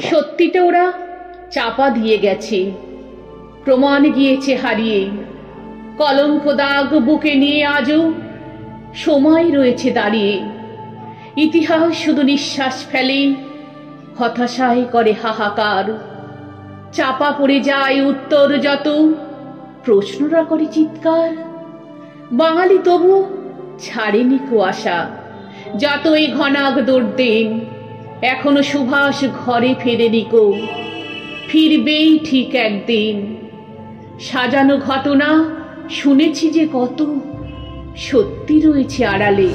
সত্যিটা ওরা চাপা দিয়ে গেছে, প্রমাণ গিয়েছে হারিয়ে। কলঙ্ক দাগ বুকে নিয়ে আজও সময় রয়েছে দাঁড়িয়ে। ইতিহাস শুধু নিঃশ্বাস ফেলে, হতাশায় করে হাহাকার। চাপা পড়ে যায় উত্তর যত, প্রশ্নরা করে চিৎকার। বাঙালি তবু ছাড়েনি কুয়াশা, যতই ঘনাগ দৌড়দেন। এখনো সুভাষ ঘরে ফেরেনি কো, ফিরবেই ঠিক একদিন। সাজানো ঘটনা শুনেছি যে কত, সত্যি রয়েছে আড়ালে।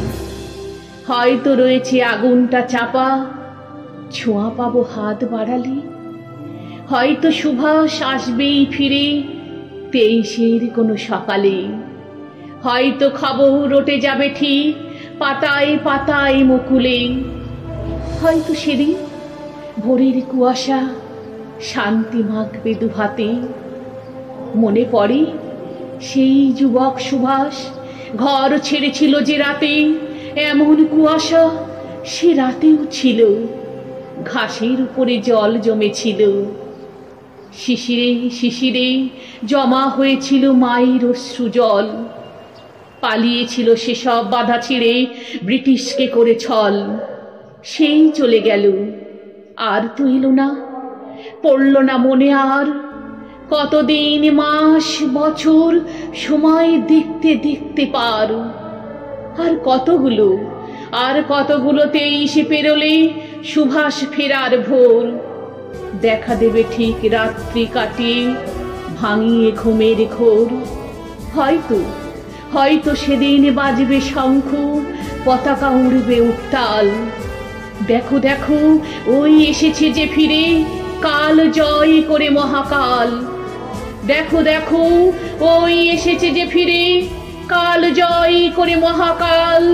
হয়তো রয়েছে আগুনটা চাপা, ছোঁয়া পাবো হাত বাড়ালে। হয়তো সুভাষ আসবেই ফিরে 23-এর কোনো সকালে। হয়তো খবর রটে যাবে ঠিক পাতায় পাতায় মুকুলে। হয়তো সেদিন ভোরের কুয়াশা শান্তি মাখবে দুহাতে। মনে পড়ে সেই যুবক সুভাষ ঘর ছেড়েছিল যে রাতে। এমন কুয়াশা সে রাতেও ছিল, ঘাসের উপরে জল জমেছিল। শিশিরে শিশিরে জমা হয়েছিল মায়ের অশ্রু জল। পালিয়েছিল সেসব বাধা ছিঁড়ে ব্রিটিশকে করে ছল। সেই চলে গেল, আর তো এলো না, পড়ল না মনে আর। কতদিন মাস বছর সময় দেখতে দেখতে পার। আর কতগুলো 23 পেরোলে সুভাষ ফেরার ভোর। দেখা দেবে ঠিক রাত্রি কাটিয়ে ভাঙিয়ে ঘুমের ঘোর। হয়তো সেদিন বাজবে শঙ্খ, পতাকা উড়বে উত্তাল। দেখো দেখো ওই এসেছে যে ফিরে, কাল জয় করে মহাকাল। দেখো দেখো ওই এসেছে যে ফিরে, কাল জয় করে মহাকাল।